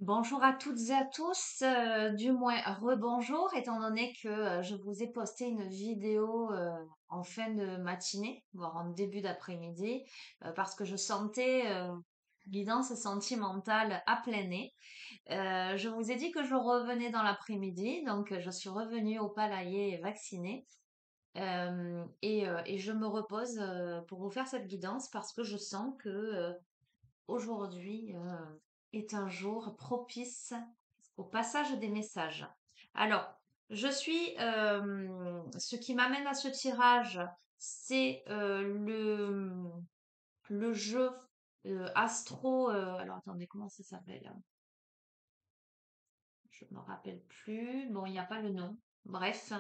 Bonjour à toutes et à tous, du moins rebonjour, étant donné que je vous ai posté une vidéo en fin de matinée, voire en début d'après-midi, parce que je sentais guidance sentimentale à plein nez. Je vous ai dit que je revenais dans l'après-midi, donc je suis revenue au Palayer vaccinée. Et je me repose pour vous faire cette guidance parce que je sens que aujourd'hui est un jour propice au passage des messages. Alors, ce qui m'amène à ce tirage, c'est le jeu Astro. Alors, attendez, comment ça s'appelle? Je me rappelle plus. Bon, il n'y a pas le nom. Bref,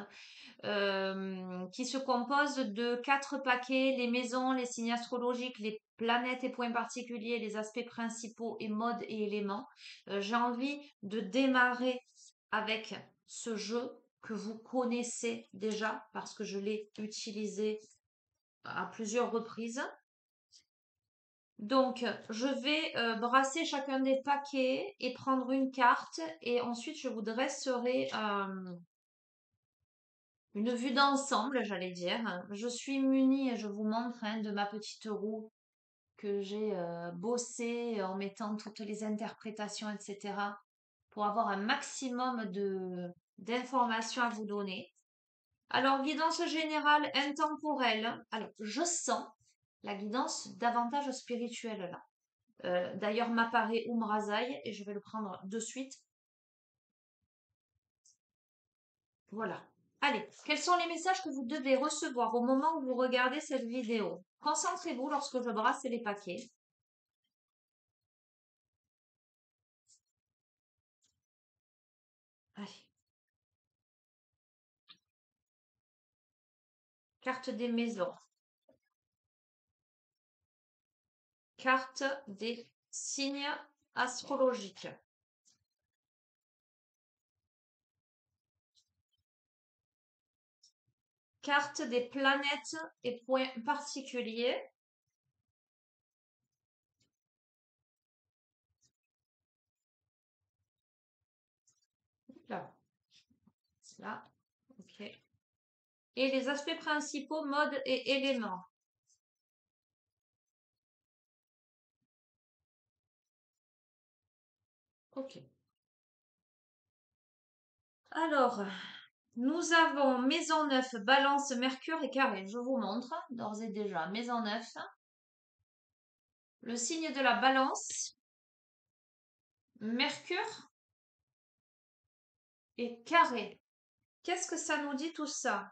qui se compose de 4 paquets, les maisons, les signes astrologiques, les planètes et points particuliers, les aspects principaux et modes et éléments. J'ai envie de démarrer avec ce jeu que vous connaissez déjà parce que je l'ai utilisé à plusieurs reprises. Donc, je vais brasser chacun des paquets et prendre une carte et ensuite je vous dresserai une vue d'ensemble, j'allais dire. Je suis munie, et je vous montre, hein, de ma petite roue que j'ai bossée en mettant toutes les interprétations, etc. pour avoir un maximum d'informations à vous donner. Alors, guidance générale intemporelle. Alors, je sens la guidance davantage spirituelle là. D'ailleurs, m'apparaît Umrazai et je vais le prendre de suite. Voilà. Allez, quels sont les messages que vous devez recevoir au moment où vous regardez cette vidéo? Concentrez-vous lorsque je brasse les paquets. Allez. Carte des maisons. Carte des signes astrologiques. Carte des planètes et points particuliers. Là. Là. Ok. Et les aspects principaux, modes et éléments. Ok. Alors, nous avons maison 9, balance, mercure et carré. Je vous montre d'ores et déjà. Maison 9, le signe de la balance, mercure et carré. Qu'est-ce que ça nous dit tout ça?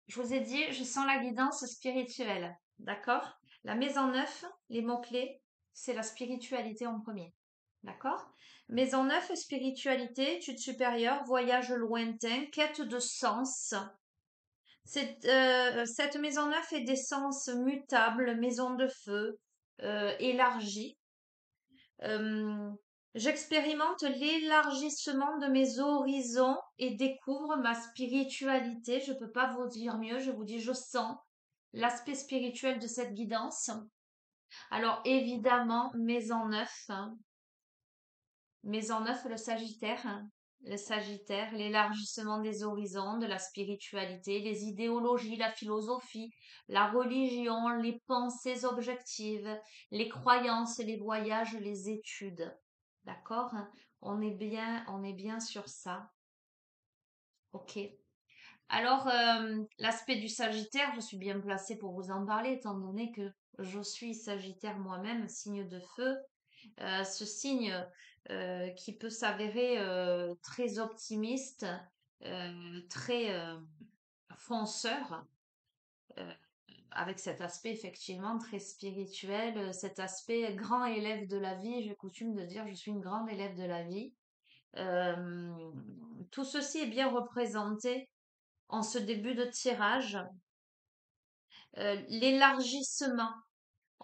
Je vous ai dit, je sens la guidance spirituelle. D'accord? La maison 9, les mots-clés, c'est la spiritualité en premier. D'accord? Maison 9, spiritualité, études supérieures, voyage lointain, quête de sens. Cette maison 9 est d'essence mutable, maison de feu, élargie. Euh, J'expérimente l'élargissement de mes horizons et découvre ma spiritualité. Je ne peux pas vous dire mieux. Je vous dis, je sens l'aspect spirituel de cette guidance. Alors évidemment, maison 9, hein. Maison 9, le Sagittaire, hein. Le Sagittaire, l'élargissement des horizons, de la spiritualité, les idéologies, la philosophie, la religion, les pensées objectives, les croyances, les voyages, les études. D'accord? On est bien sur ça. Ok. Alors, l'aspect du Sagittaire, je suis bien placée pour vous en parler, étant donné que je suis Sagittaire moi-même, signe de feu. Ce signe qui peut s'avérer très optimiste, très fonceur, euh, avec cet aspect effectivement très spirituel, cet aspect grand élève de la vie. J'ai coutume de dire je suis une grande élève de la vie. Euh, Tout ceci est bien représenté en ce début de tirage. L'élargissement.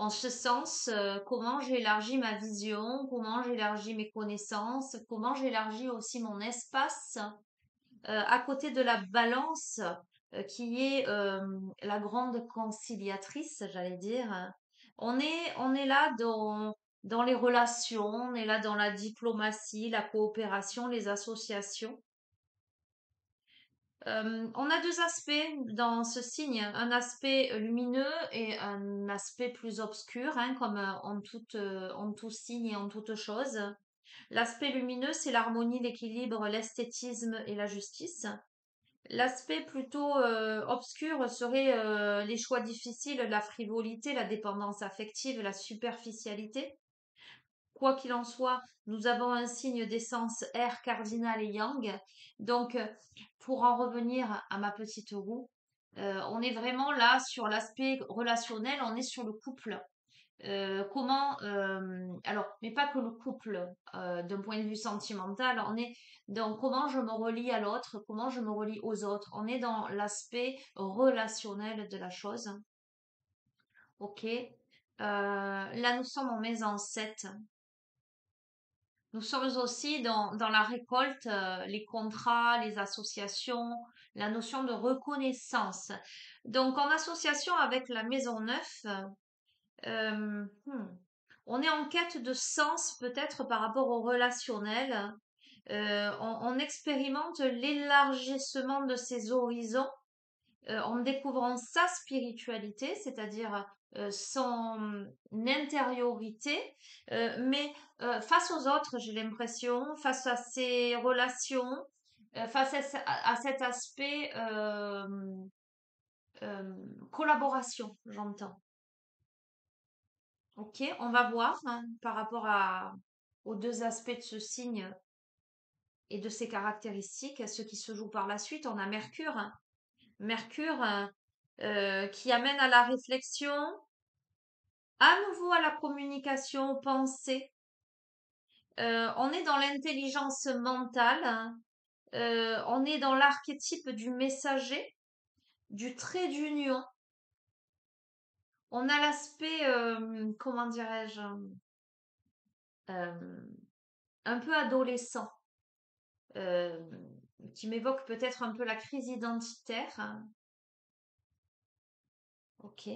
En ce sens, comment j'élargis ma vision, comment j'élargis mes connaissances, comment j'élargis aussi mon espace, à côté de la balance, qui est la grande conciliatrice, j'allais dire. On est là dans les relations, on est là dans la diplomatie, la coopération, les associations. On a deux aspects dans ce signe, un aspect lumineux et un aspect plus obscur, hein, comme en tout signe et en toute chose. L'aspect lumineux, c'est l'harmonie, l'équilibre, l'esthétisme et la justice. L'aspect plutôt obscur serait les choix difficiles, la frivolité, la dépendance affective, la superficialité. Quoi qu'il en soit, nous avons un signe d'essence air cardinal et yang. Donc, pour en revenir à ma petite roue, on est vraiment là sur l'aspect relationnel, on est sur le couple. Alors, mais pas que le couple d'un point de vue sentimental, on est dans comment je me relie à l'autre, comment je me relie aux autres. On est dans l'aspect relationnel de la chose. Ok. Là, nous sommes en maison 7. Nous sommes aussi dans la récolte, les contrats, les associations, la notion de reconnaissance. Donc, en association avec la maison 9, euh, hmm, on est en quête de sens peut-être par rapport au relationnel. On expérimente l'élargissement de ses horizons en découvrant sa spiritualité, c'est-à-dire son intériorité, mais face aux autres, j'ai l'impression, face à ses relations, face à cet aspect euh, collaboration, j'entends. Ok, on va voir hein, par rapport aux deux aspects de ce signe et de ses caractéristiques, ce qui se joue par la suite. On a Mercure, hein. Mercure qui amène à la réflexion, à nouveau à la communication, aux pensées. On est dans l'intelligence mentale, hein. On est dans l'archétype du messager, du trait d'union. On a l'aspect, comment dirais-je, euh, un peu adolescent, euh, qui m'évoque peut-être un peu la crise identitaire, hein. Ok.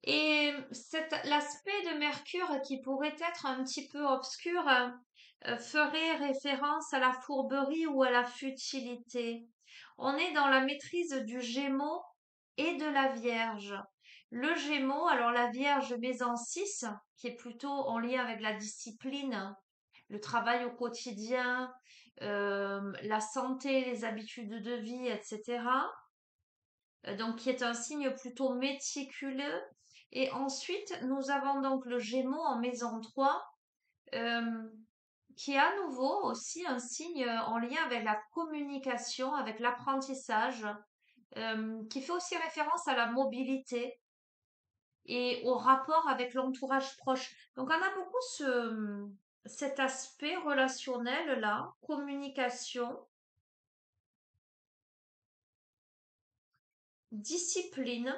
Et l'aspect de Mercure qui pourrait être un petit peu obscur ferait référence à la fourberie ou à la futilité. On est dans la maîtrise du Gémeaux et de la Vierge. Le Gémeaux, alors la Vierge maison 6, qui est plutôt en lien avec la discipline, le travail au quotidien, la santé, les habitudes de vie, etc. Donc qui est un signe plutôt méticuleux. Et ensuite, nous avons donc le Gémeaux en maison 3, euh, qui est à nouveau aussi un signe en lien avec la communication, avec l'apprentissage, qui fait aussi référence à la mobilité et au rapport avec l'entourage proche. Donc on a beaucoup cet aspect relationnel là, communication, discipline.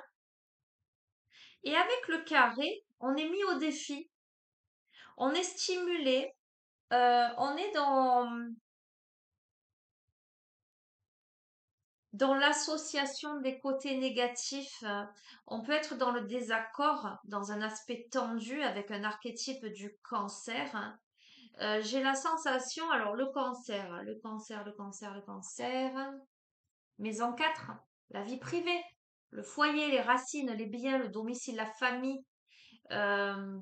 Et avec le carré, on est mis au défi, on est stimulé, on est dans l'association des côtés négatifs. On peut être dans le désaccord, dans un aspect tendu avec un archétype du cancer. J'ai la sensation, alors le cancer, le cancer, le cancer, le cancer, maison 4, la vie privée, le foyer, les racines, les biens, le domicile, la famille, euh,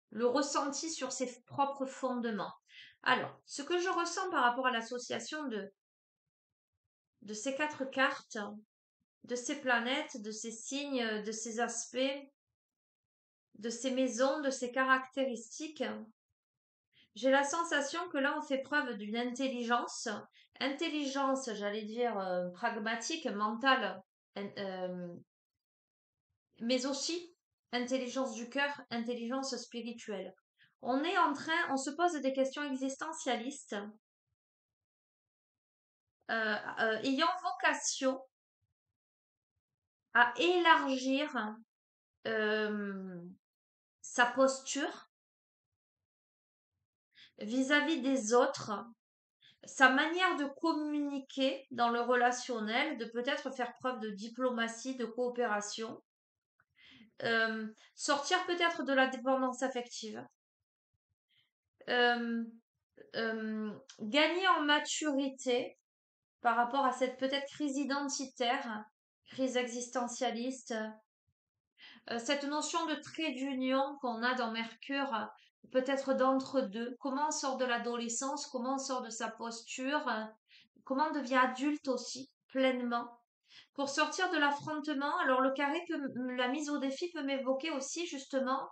le ressenti sur ses propres fondements. Alors, ce que je ressens par rapport à l'association de ces quatre cartes, de ces planètes, de ces signes, de ces aspects, de ces maisons, de ces caractéristiques, j'ai la sensation que là, on fait preuve d'une intelligence, j'allais dire, pragmatique, mentale, mais aussi intelligence du cœur, intelligence spirituelle. On se pose des questions existentialistes, ayant vocation à élargir euh, sa posture vis-à-vis des autres, sa manière de communiquer dans le relationnel, de peut-être faire preuve de diplomatie, de coopération, sortir peut-être de la dépendance affective, euh, gagner en maturité par rapport à cette peut-être crise identitaire, crise existentialiste, cette notion de trait d'union qu'on a dans Mercure, peut-être d'entre-deux, comment on sort de l'adolescence, comment on sort de sa posture, comment on devient adulte aussi, pleinement. Pour sortir de l'affrontement, alors le carré la mise au défi peut m'évoquer aussi justement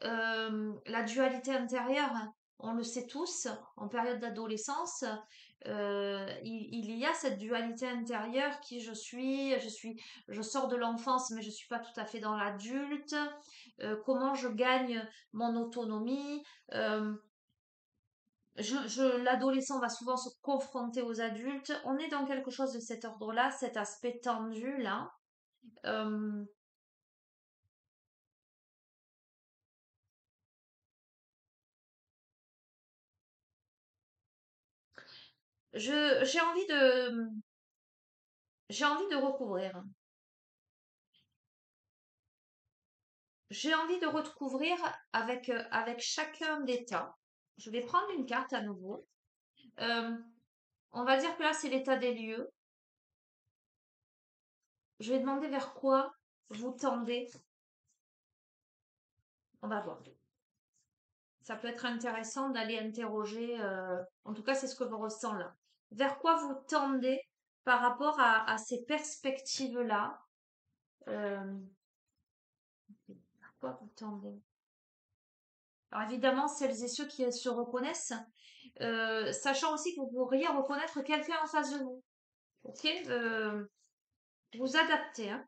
la dualité intérieure. On le sait tous, en période d'adolescence, il y a cette dualité intérieure qui je sors de l'enfance, mais je suis pas tout à fait dans l'adulte. Comment je gagne mon autonomie. euh, L'adolescent va souvent se confronter aux adultes. On est dans quelque chose de cet ordre-là, cet aspect tendu là. Euh, j'ai j'ai envie de recouvrir. J'ai envie de recouvrir avec chacun des tas. Je vais prendre une carte à nouveau. Euh, on va dire que là, c'est l'état des lieux. Je vais demander vers quoi vous tendez. On va voir. Ça peut être intéressant d'aller interroger, en tout cas, c'est ce que je ressens là. Vers quoi vous tendez par rapport à ces perspectives-là. Vers quoi vous tendez. Alors évidemment, celles et ceux qui se reconnaissent, sachant aussi que vous pourriez reconnaître quelqu'un en face de vous. Ok, vous adaptez, hein.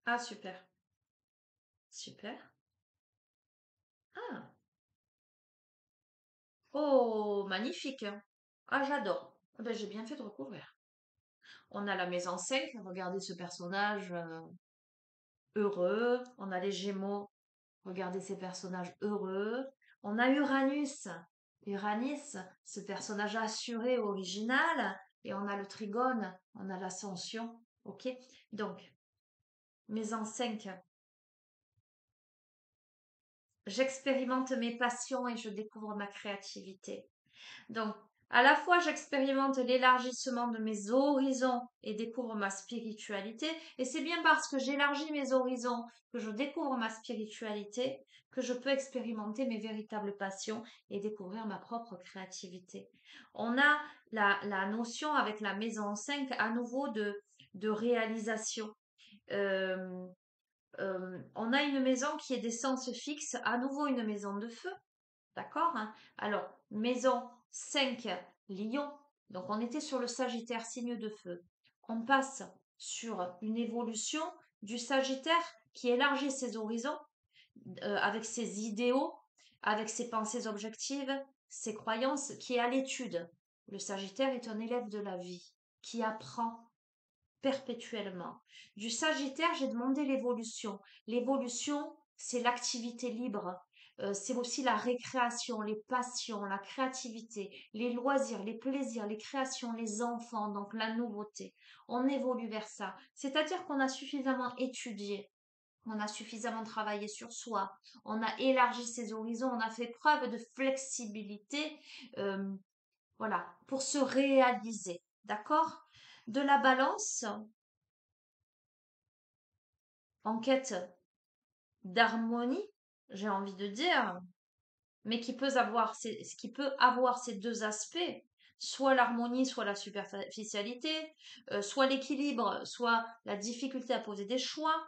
Ah, super, super. Ah, oh, magnifique. Ah, j'adore. Ah ben, j'ai bien fait de recouvrir. On a la maison 5. Regardez ce personnage heureux. On a les Gémeaux, regardez ces personnages heureux. On a Uranus. Uranus, ce personnage assuré, original. Et on a le Trigone, on a l'Ascension. Ok, donc, maison 5. J'expérimente mes passions et je découvre ma créativité. Donc, à la fois, j'expérimente l'élargissement de mes horizons et découvre ma spiritualité. Et c'est bien parce que j'élargis mes horizons, que je découvre ma spiritualité, que je peux expérimenter mes véritables passions et découvrir ma propre créativité. On a la notion avec la maison 5 à nouveau de réalisation. Euh, on a une maison qui est d'essence fixe, à nouveau une maison de feu. D'accord, hein. Alors, maison 5, Lion. Donc, on était sur le Sagittaire, signe de feu. On passe sur une évolution du Sagittaire qui élargit ses horizons avec ses idéaux, avec ses pensées objectives, ses croyances, qui est à l'étude. Le Sagittaire est un élève de la vie qui apprend perpétuellement. Du Sagittaire, j'ai demandé l'évolution. L'évolution, c'est l'activité libre. C'est aussi la récréation, les passions, la créativité, les loisirs, les plaisirs, les créations, les enfants, donc la nouveauté. On évolue vers ça. C'est-à-dire qu'on a suffisamment étudié, on a suffisamment travaillé sur soi, on a élargi ses horizons, on a fait preuve de flexibilité, euh, voilà, pour se réaliser. D'accord? De la balance, en quête d'harmonie, j'ai envie de dire, mais qui peut avoir ces deux aspects, soit l'harmonie, soit la superficialité, soit l'équilibre, soit la difficulté à poser des choix,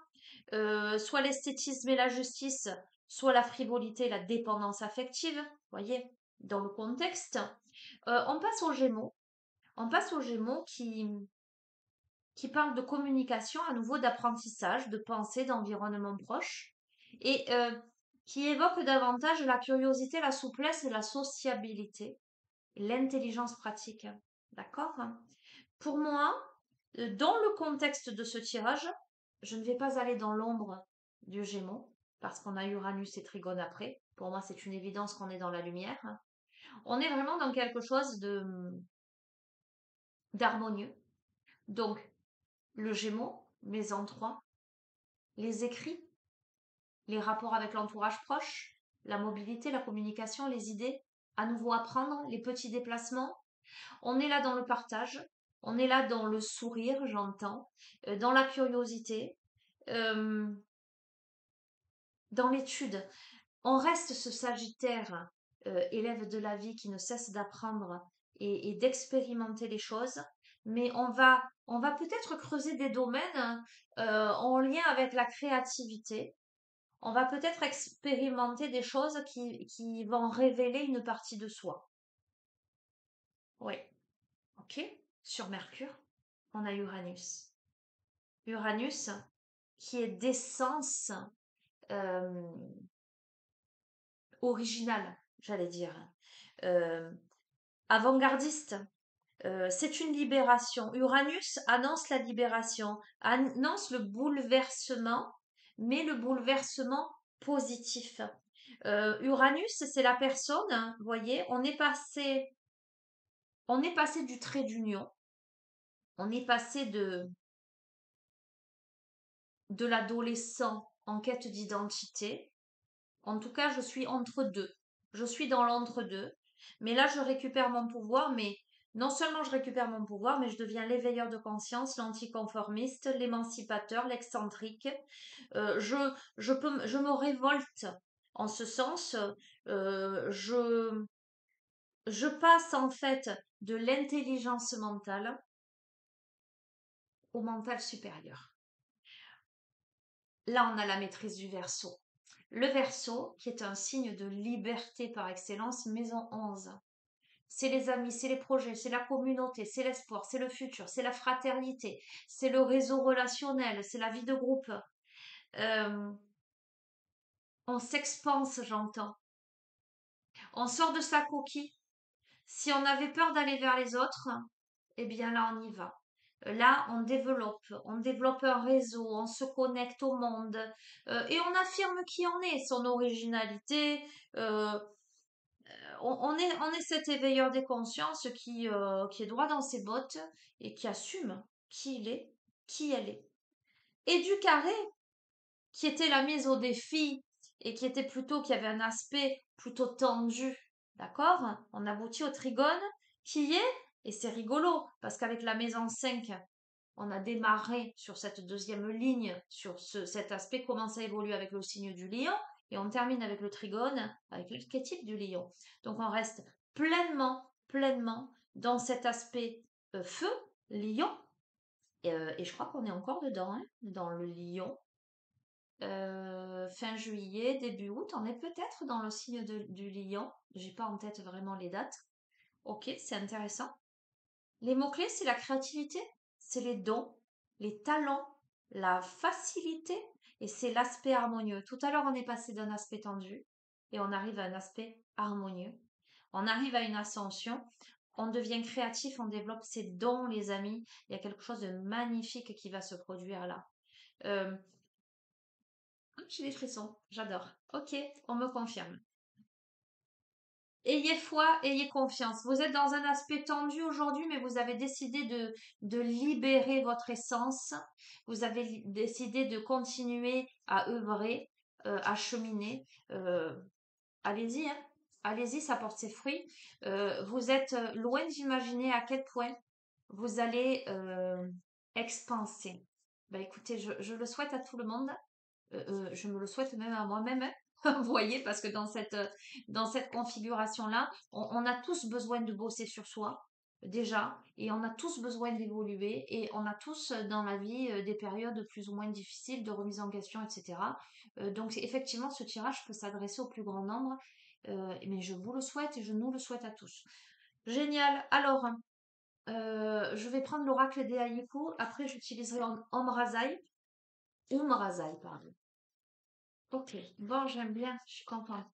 soit l'esthétisme et la justice, soit la frivolité et la dépendance affective, voyez, dans le contexte. On passe aux Gémeaux. On passe aux Gémeaux qui parle de communication, à nouveau d'apprentissage, de pensée, d'environnement proche, et qui évoque davantage la curiosité, la souplesse, la sociabilité, l'intelligence pratique. D'accord? Pour moi, dans le contexte de ce tirage, je ne vais pas aller dans l'ombre du Gémeaux, parce qu'on a Uranus et Trigone après. Pour moi, c'est une évidence qu'on est dans la lumière. On est vraiment dans quelque chose d'harmonieux. Donc, le Gémeaux, maison 3, les écrits, les rapports avec l'entourage proche, la mobilité, la communication, les idées, à nouveau apprendre, les petits déplacements. On est là dans le partage, on est là dans le sourire, j'entends, dans la curiosité, euh, dans l'étude. On reste ce Sagittaire, élève de la vie qui ne cesse d'apprendre et d'expérimenter les choses, mais on va peut-être creuser des domaines en lien avec la créativité. On va peut-être expérimenter des choses qui vont révéler une partie de soi. Oui, ok. Sur Mercure, on a Uranus. Uranus, qui est d'essence euh, originale, j'allais dire. Euh, Avant-gardiste. C'est une libération. Uranus annonce la libération, annonce le bouleversement, mais le bouleversement positif. Uranus, c'est la personne, hein, vous voyez, on est passé du trait d'union, on est passé de l'adolescent en quête d'identité. En tout cas, je suis entre deux. Je suis dans l'entre-deux. Mais là, je récupère mon pouvoir, mais non seulement je récupère mon pouvoir, mais je deviens l'éveilleur de conscience, l'anticonformiste, l'émancipateur, l'excentrique. Je me révolte en ce sens. Je passe en fait de l'intelligence mentale au mental supérieur. Là, on a la maîtrise du Verseau. Le Verseau, qui est un signe de liberté par excellence, maison 11. C'est les amis, c'est les projets, c'est la communauté, c'est l'espoir, c'est le futur, c'est la fraternité, c'est le réseau relationnel, c'est la vie de groupe. Euh, on s'expanse, j'entends. On sort de sa coquille. Si on avait peur d'aller vers les autres, eh bien là, on y va. Là, on développe un réseau, on se connecte au monde et on affirme qui on est, son originalité. euh, on est cet éveilleur des consciences qui est droit dans ses bottes et qui assume qui il est, qui elle est. Et du carré, qui était la mise au défi et qui avait un aspect plutôt tendu, d'accord? On aboutit au trigone qui est, et c'est rigolo, parce qu'avec la maison 5, on a démarré sur cette deuxième ligne, sur cet aspect, comment ça évolue avec le signe du lion, et on termine avec le trigone, avec l'archétype du lion. Donc on reste pleinement dans cet aspect feu, lion, et je crois qu'on est encore dedans, hein, dans le lion. Fin juillet, début août, on est peut-être dans le signe du lion. J'ai pas en tête vraiment les dates. Ok, c'est intéressant. Les mots-clés, c'est la créativité, c'est les dons, les talents, la facilité et c'est l'aspect harmonieux. Tout à l'heure, on est passé d'un aspect tendu et on arrive à un aspect harmonieux. On arrive à une ascension. On devient créatif, on développe ses dons, les amis. Il y a quelque chose de magnifique qui va se produire là. Euh, j'ai des frissons, j'adore. Ok, on me confirme. Ayez foi, ayez confiance. Vous êtes dans un aspect tendu aujourd'hui, mais vous avez décidé de libérer votre essence. Vous avez décidé de continuer à œuvrer, à cheminer. Allez-y, hein. Allez-y, ça porte ses fruits. Vous êtes loin d'imaginer à quel point vous allez expanser. Ben, écoutez, je le souhaite à tout le monde. Je me le souhaite même à moi-même, hein. Vous voyez, parce que dans cette configuration-là, on a tous besoin de bosser sur soi, déjà, et on a tous besoin d'évoluer, et on a tous dans la vie des périodes plus ou moins difficiles de remise en question, etc. Donc, effectivement, ce tirage peut s'adresser au plus grand nombre, mais je vous le souhaite et je nous le souhaite à tous. Génial. Alors, je vais prendre l'oracle des Haïku. Après, j'utiliserai Omrazai. Umrazai, pardon. Ok, bon, j'aime bien, je suis contente.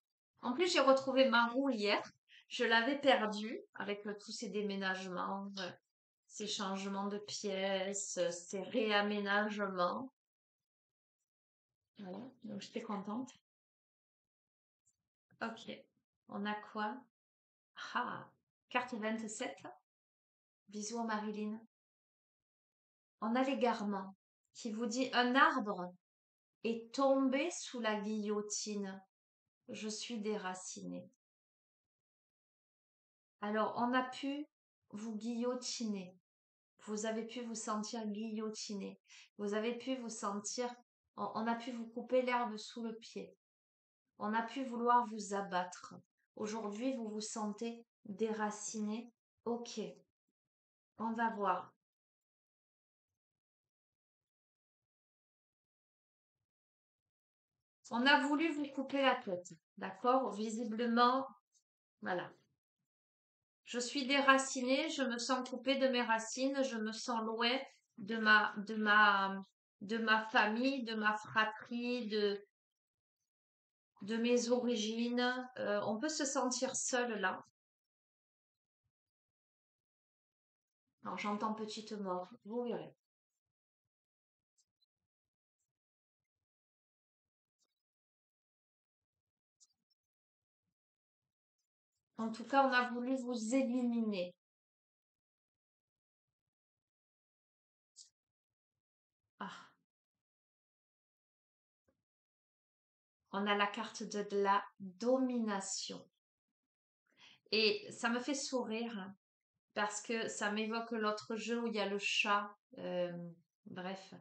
En plus, j'ai retrouvé ma roue hier. Je l'avais perdu avec tous ces déménagements, ces changements de pièces, ces réaménagements. Voilà, donc j'étais contente. Ok, on a quoi? Ah, carte 27. Bisous à Marilyn. On a l'égarement qui vous dit un arbre est tombé sous la guillotine. Je suis déracinée. Alors, on a pu vous guillotiner. Vous avez pu vous sentir guillotiné. Vous avez pu vous sentir, on a pu vous couper l'herbe sous le pied. On a pu vouloir vous abattre. Aujourd'hui, vous vous sentez déraciné. Ok, on va voir. On a voulu vous couper la tête. D'accord? Visiblement, voilà. Je suis déracinée, je me sens coupée de mes racines, je me sens loin de ma famille, de ma fratrie, de mes origines. On peut se sentir seul là. Alors, j'entends petite mort, vous verrez. En tout cas, on a voulu vous éliminer. Ah, on a la carte de la domination. Et ça me fait sourire parce que ça m'évoque l'autre jeu où il y a le chat, bref,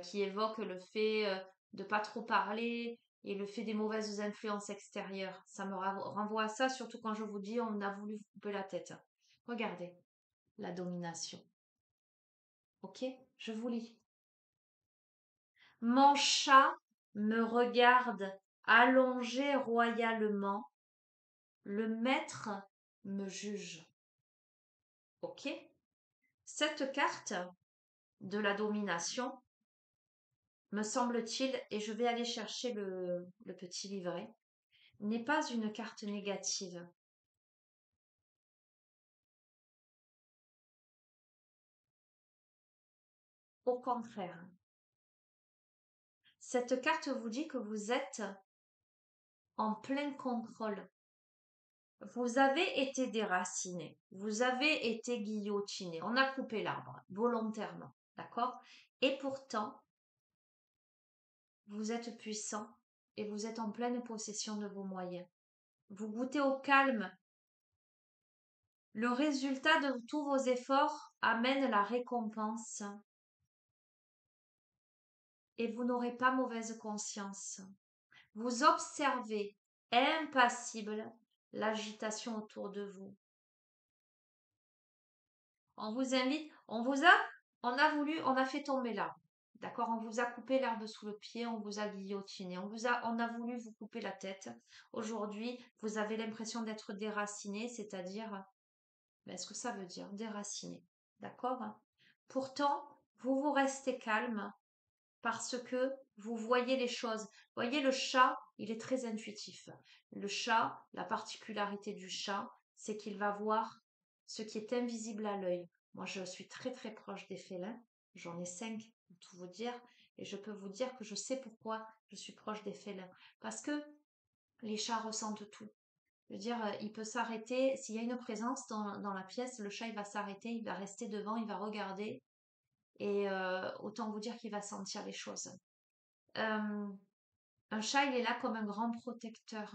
qui évoque le fait de pas trop parler et le fait des mauvaises influences extérieures. Ça me renvoie à ça, surtout quand je vous dis on a voulu vous couper la tête. Regardez, la domination. Ok, je vous lis. Mon chat me regarde allongé royalement. Le maître me juge. Ok? Cette carte de la domination, me semble-t-il, et je vais aller chercher le petit livret, n'est pas une carte négative. Au contraire, cette carte vous dit que vous êtes en plein contrôle. Vous avez été déraciné, vous avez été guillotiné, on a coupé l'arbre volontairement, d'accord? Et pourtant, vous êtes puissant et vous êtes en pleine possession de vos moyens. Vous goûtez au calme. Le résultat de tous vos efforts amène la récompense et vous n'aurez pas mauvaise conscience. Vous observez, impassible, l'agitation autour de vous. On vous invite, on a fait tomber l'arbre. D'accord? On vous a coupé l'herbe sous le pied, on vous a guillotiné, on a voulu vous couper la tête. Aujourd'hui, vous avez l'impression d'être déraciné, c'est-à-dire, ben, ce que ça veut dire, déraciné. D'accord? Pourtant, vous restez calme parce que vous voyez les choses. Voyez, le chat, il est très intuitif. Le chat, la particularité du chat, c'est qu'il va voir ce qui est invisible à l'œil. Moi, je suis très très proche des félins. J'en ai 5 pour tout vous dire. Et je peux vous dire que je sais pourquoi je suis proche des félins. Parce que les chats ressentent tout. Je veux dire, il peut s'arrêter. S'il y a une présence dans la pièce, le chat, il va s'arrêter, il va rester devant, il va regarder. Et autant vous dire qu'il va sentir les choses. Euh, un chat, il est là comme un grand protecteur.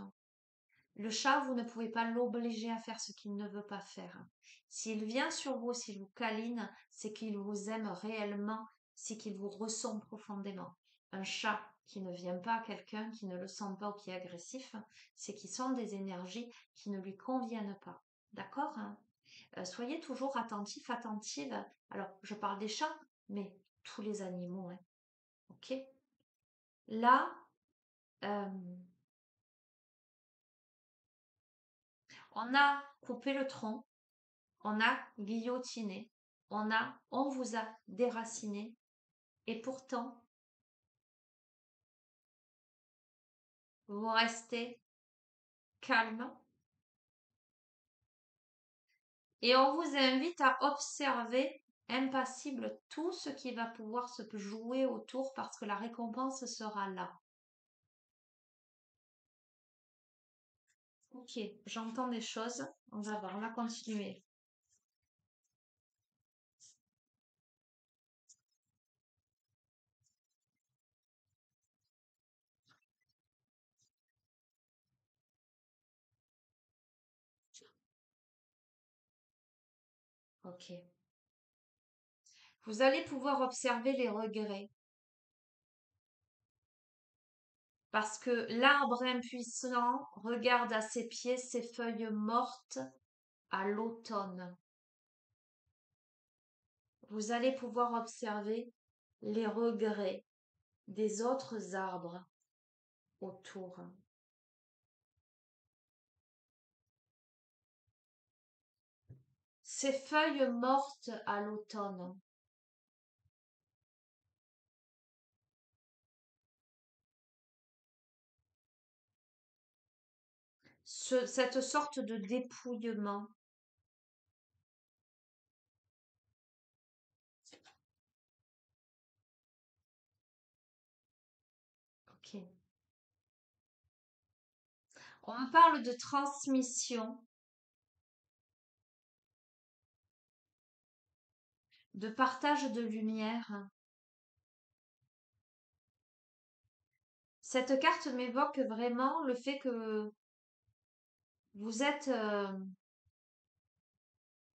Le chat, vous ne pouvez pas l'obliger à faire ce qu'il ne veut pas faire. S'il vient sur vous, s'il vous câline, c'est qu'il vous aime réellement, c'est qu'il vous ressent profondément. Un chat qui ne vient pas à quelqu'un, qui ne le sent pas ou qui est agressif, c'est qu'il sent des énergies qui ne lui conviennent pas. D'accord? Soyez toujours attentif, attentive. Alors, je parle des chats, mais tous les animaux, hein. Ok? Là, euh, on a coupé le tronc, on a guillotiné, on vous a déraciné, et pourtant, vous restez calme, Et on vous invite à observer impassible tout ce qui va pouvoir se jouer autour parce que la récompense sera là. Ok, j'entends des choses. On va voir, on va continuer. Ok. Vous allez pouvoir observer les regrets. Parce que l'arbre impuissant regarde à ses pieds ses feuilles mortes à l'automne. Vous allez pouvoir observer les regrets des autres arbres autour. Ces feuilles mortes à l'automne. Cette sorte de dépouillement. Ok. On parle de transmission, de partage de lumière. Cette carte m'évoque vraiment le fait que vous êtes,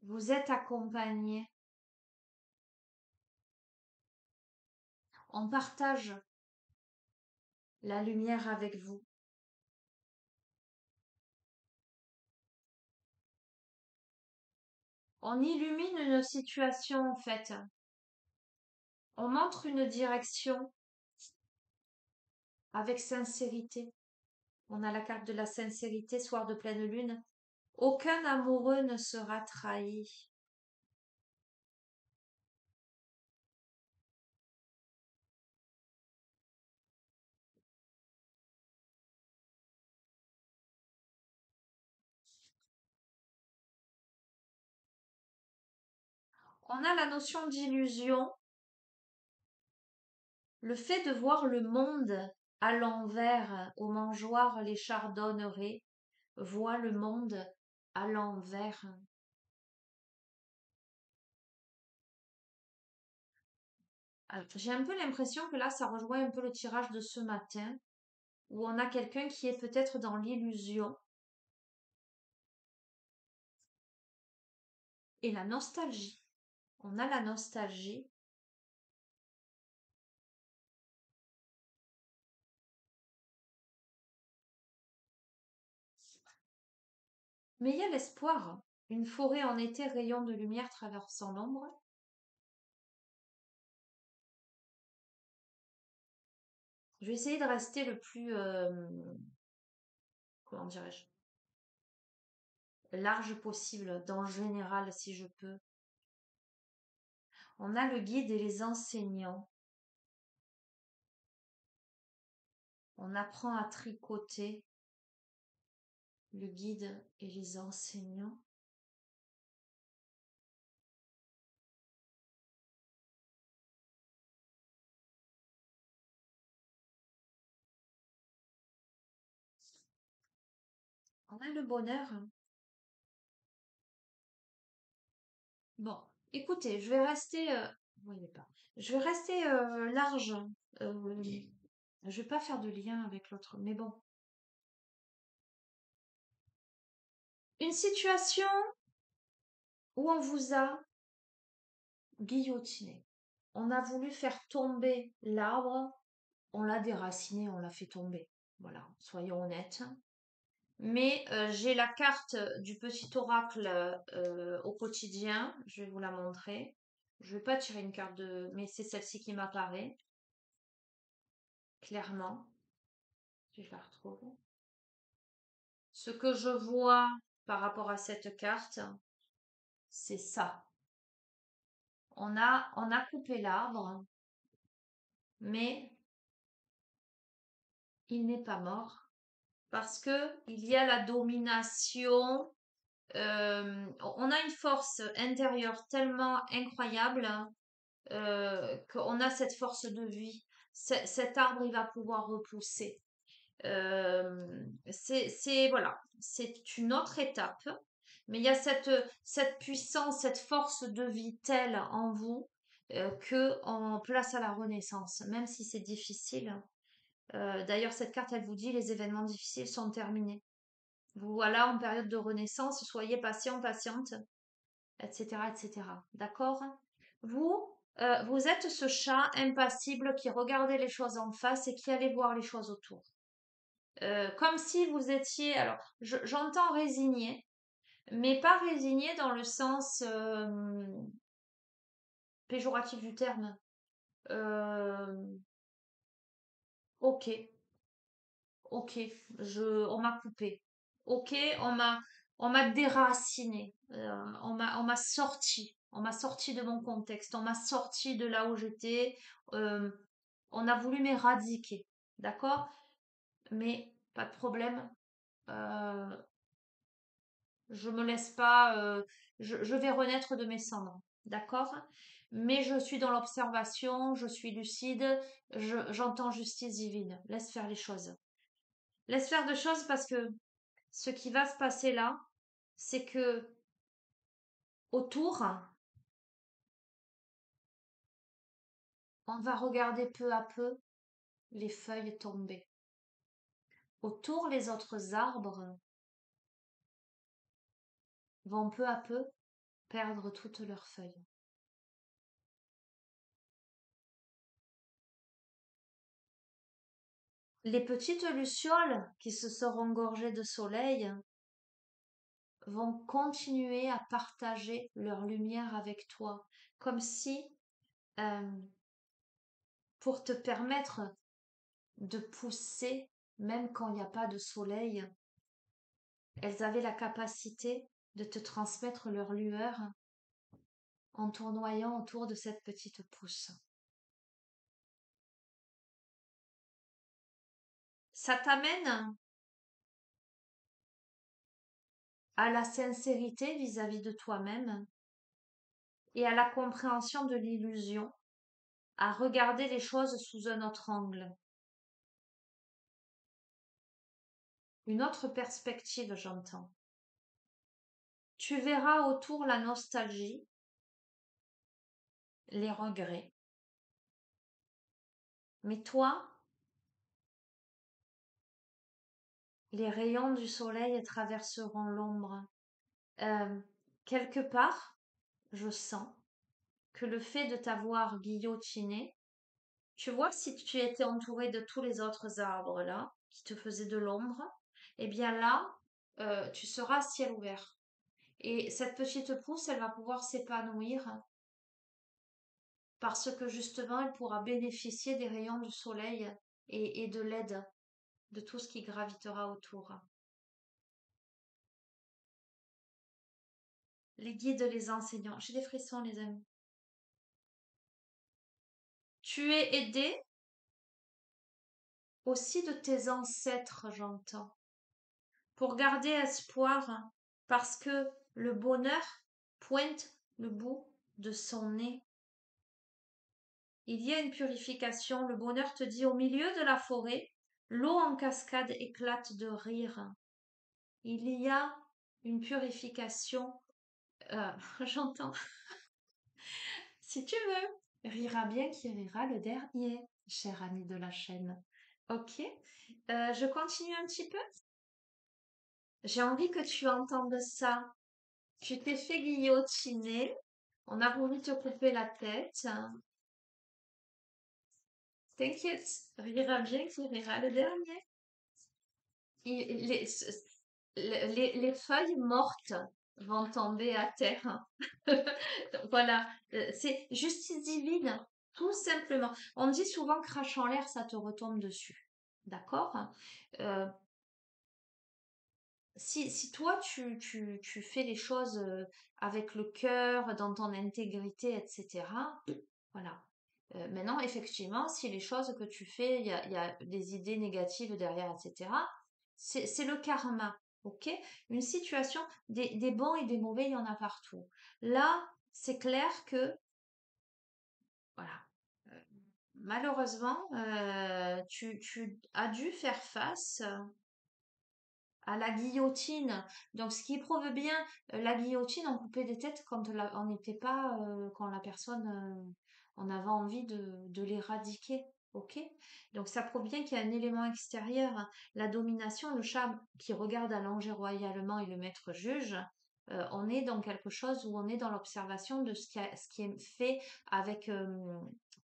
vous êtes accompagné. On partage la lumière avec vous. On illumine une situation en fait. On montre une direction avec sincérité. On a la carte de la sincérité, soir de pleine lune. Aucun amoureux ne sera trahi. On a la notion d'illusion, le fait de voir le monde à l'envers, au mangeoir les chardonnerets, voit le monde à l'envers. J'ai un peu l'impression que là, ça rejoint un peu le tirage de ce matin, où on a quelqu'un qui est peut-être dans l'illusion et la nostalgie. On a la nostalgie. Mais il y a l'espoir. Une forêt en été, rayon de lumière traversant l'ombre. Je vais essayer de rester le plus, comment dirais-je, large possible, dans le général, si je peux. On a le guide et les enseignants. On apprend à tricoter. Le guide et les enseignants. On a le bonheur. Bon, écoutez, je vais rester, vous voyez pas. Je vais rester large. Je vais pas faire de lien avec l'autre, mais bon. Une situation où on vous a guillotiné. On a voulu faire tomber l'arbre, on l'a déraciné, on l'a fait tomber. Voilà, soyons honnêtes. Mais j'ai la carte du petit oracle au quotidien. Je vais vous la montrer. Je vais pas tirer une carte de... Mais c'est celle-ci qui m'apparaît. Clairement. Si je la retrouve. Ce que je vois par rapport à cette carte, c'est ça. On a coupé l'arbre, mais il n'est pas mort parce que il y a la domination On a une force intérieure tellement incroyable qu'on a cette force de vie. Cet arbre, il va pouvoir repousser. Voilà, c'est une autre étape, mais il y a cette puissance, cette force de vie telle en vous que on place à la renaissance, même si c'est difficile. D'ailleurs, cette carte, elle vous dit les événements difficiles sont terminés. Vous voilà en période de renaissance, soyez patient, patiente, etc., etc. D'accord? Vous, vous êtes ce chat impassible qui regardait les choses en face et qui allait voir les choses autour. Comme si vous étiez, alors j'entends résigné, mais pas résigné dans le sens péjoratif du terme. Euh, ok, ok, on m'a coupé. Ok, on m'a, on m'a déraciné. On m'a sorti de mon contexte. On m'a sorti de là où j'étais. euh, on a voulu m'éradiquer, d'accord? Mais pas de problème. Euh, je me laisse pas. Je vais renaître de mes cendres, d'accord? Mais je suis dans l'observation, je suis lucide, j'entends justice divine. Laisse faire les choses. Laisse faire de choses parce que ce qui va se passer là, c'est que autour, on va regarder peu à peu les feuilles tomber. Autour, les autres arbres vont peu à peu perdre toutes leurs feuilles. Les petites lucioles qui se seront gorgées de soleil vont continuer à partager leur lumière avec toi, comme si, euh, pour te permettre de pousser, même quand il n'y a pas de soleil, elles avaient la capacité de te transmettre leur lueur en tournoyant autour de cette petite pousse. Ça t'amène à la sincérité vis-à-vis de toi-même et à la compréhension de l'illusion, à regarder les choses sous un autre angle. Une autre perspective, j'entends. Tu verras autour la nostalgie, les regrets. Mais toi, les rayons du soleil traverseront l'ombre. Euh, Quelque part, je sens que le fait de t'avoir guillotiné, tu vois, si tu étais entouré de tous les autres arbres là, qui te faisaient de l'ombre, eh bien là, tu seras à ciel ouvert. Et cette petite pousse, elle va pouvoir s'épanouir parce que justement, elle pourra bénéficier des rayons du soleil et de l'aide de tout ce qui gravitera autour. Les guides, les enseignants. J'ai des frissons, les amis. Tu es aidé aussi de tes ancêtres, j'entends, pour garder espoir, parce que le bonheur pointe le bout de son nez. Il y a une purification. Le bonheur te dit au milieu de la forêt, l'eau en cascade éclate de rire. Il y a une purification. J'entends. Si tu veux, rira bien qui rira le dernier, cher ami de la chaîne. Ok. Je continue un petit peu. J'ai envie que tu entendes ça. Tu t'es fait guillotiner. On a voulu te couper la tête. T'inquiète, rira bien qui rira le dernier. Les feuilles mortes vont tomber à terre. Voilà, c'est justice divine, tout simplement. On dit souvent crache en l'air, ça te retombe dessus. D'accord? Euh, si toi tu fais les choses avec le cœur, dans ton intégrité, etc., voilà. Maintenant, effectivement, si les choses que tu fais, il y a des idées négatives derrière, etc., c'est le karma. ok? Une situation, des bons et des mauvais, il y en a partout. Là, c'est clair que, voilà, euh, malheureusement, tu as dû faire face à la guillotine. Donc, ce qui prouve bien, la guillotine, on coupait des têtes quand on n'était pas, quand la personne, on avait envie de l'éradiquer. Ok? Donc, ça prouve bien qu'il y a un élément extérieur, hein. La domination, le chat qui regarde allongé royalement et le maître juge, on est dans quelque chose où on est dans l'observation de ce qui est fait avec,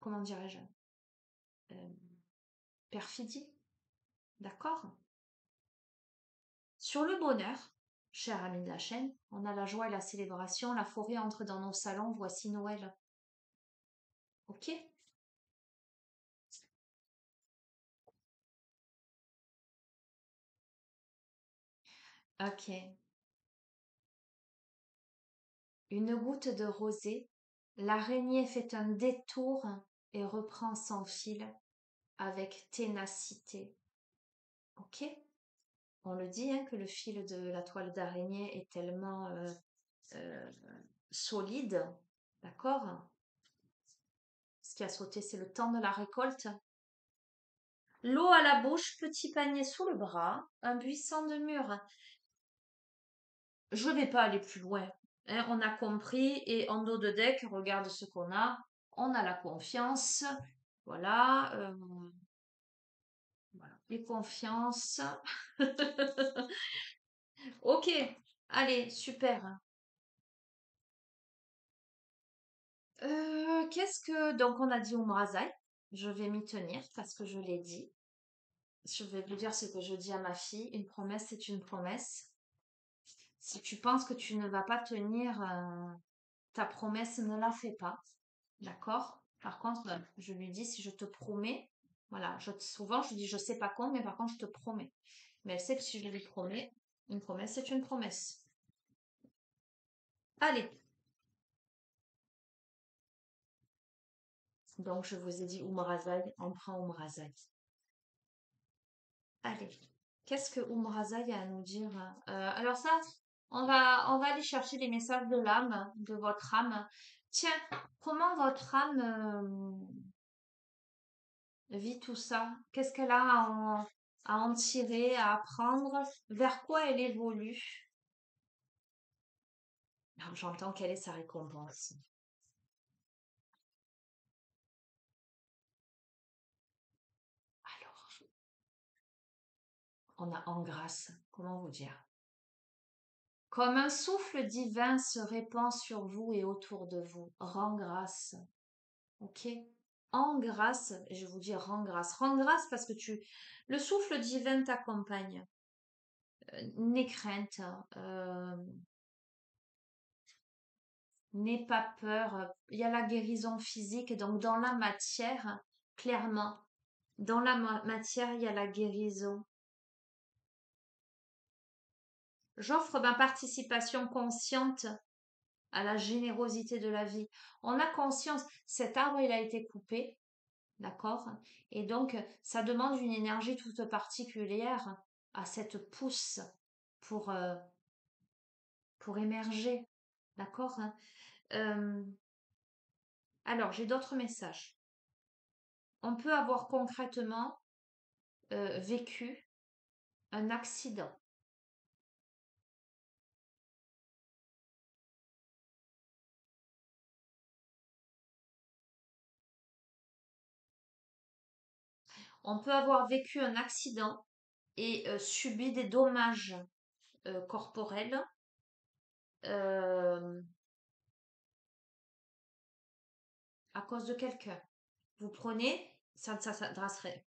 comment dirais-je, euh, perfidie. D'accord? Sur le bonheur, cher ami de la chaîne, on a la joie et la célébration, la forêt entre dans nos salons, voici Noël. Ok? Ok. Une goutte de rosée, l'araignée fait un détour et reprend son fil avec ténacité. Ok? On le dit, hein, que le fil de la toile d'araignée est tellement euh, solide. D'accord? Ce qui a sauté, c'est le temps de la récolte. L'eau à la bouche, petit panier sous le bras, un buisson de mûres. Je vais pas aller plus loin, hein, on a compris et en dos de deck, regarde ce qu'on a. On a la confiance. Voilà. Voilà. Et confiance. Ok. Allez, super. Qu'est-ce que... Donc, on a dit Umrazai. Je vais m'y tenir parce que je l'ai dit. Je vais vous dire ce que je dis à ma fille. Une promesse, c'est une promesse. Si tu penses que tu ne vas pas tenir ta promesse, ne la fais pas. D'accord? Par contre, je lui dis si je te promets, voilà, souvent je dis je sais pas quand, mais par contre je te promets. Mais elle sait que si je lui promets, une promesse c'est une promesse. Allez, donc je vous ai dit Umrazai, on prend Umrazai. Allez, qu'est-ce que Umrazai a à nous dire? Alors ça, on va aller chercher les messages de l'âme, de votre âme. Tiens, comment votre âme vit tout ça? Qu'est-ce qu'elle a à en tirer, à apprendre? Vers quoi elle évolue? Alors, j'entends quelle est sa récompense. Alors, on a en grâce. Comment vous dire? Comme un souffle divin se répand sur vous et autour de vous. Rends grâce. Ok? En grâce, je vous dis rends grâce. Rends grâce parce que le souffle divin t'accompagne. N'aie crainte. N'aie pas peur. Il y a la guérison physique, donc dans la matière, clairement, dans la matière, il y a la guérison. J'offre ma participation consciente à la générosité de la vie. On a conscience, cet arbre, il a été coupé, d'accord? Et donc, ça demande une énergie toute particulière à cette pousse pour, euh, pour émerger, d'accord? Euh, alors, j'ai d'autres messages. On peut avoir concrètement vécu un accident. On peut avoir vécu un accident et subi des dommages corporels euh, à cause de quelqu'un. Vous prenez, ça s'adresserait,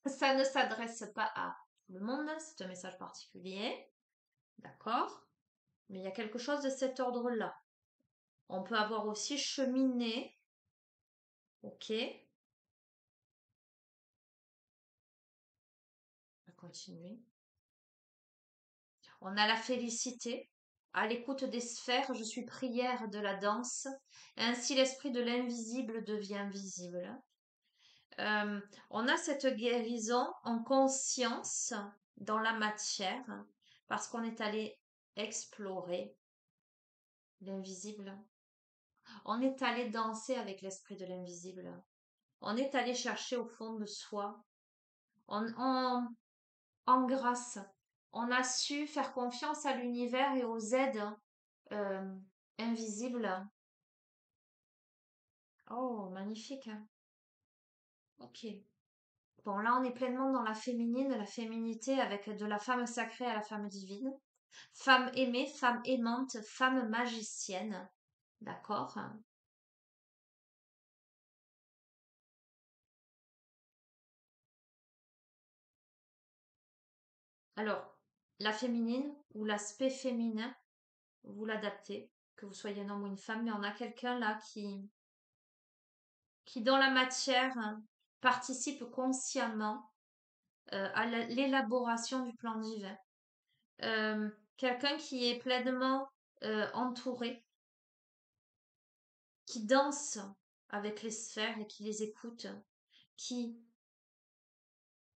ça ne s'adresse pas à tout le monde, c'est un message particulier, d'accord? Mais il y a quelque chose de cet ordre-là. On peut avoir aussi cheminé, ok? On va continuer. On a la félicité. À l'écoute des sphères, je suis prière de la danse. Ainsi, l'esprit de l'invisible devient visible. On a cette guérison en conscience dans la matière parce qu'on est allé explorer l'invisible. On est allé danser avec l'esprit de l'invisible. On est allé chercher au fond de soi. En grâce, on a su faire confiance à l'univers et aux aides euh, invisibles. Oh, magnifique. Ok. Bon, là, on est pleinement dans la féminine, la féminité, avec de la femme sacrée à la femme divine. Femme aimée, femme aimante, femme magicienne. D'accord? Alors, la féminine ou l'aspect féminin, vous l'adaptez, que vous soyez un homme ou une femme, mais on a quelqu'un là qui dans la matière, participe consciemment à l'élaboration du plan divin. Quelqu'un qui est pleinement entouré, qui danse avec les sphères et qui les écoute, qui,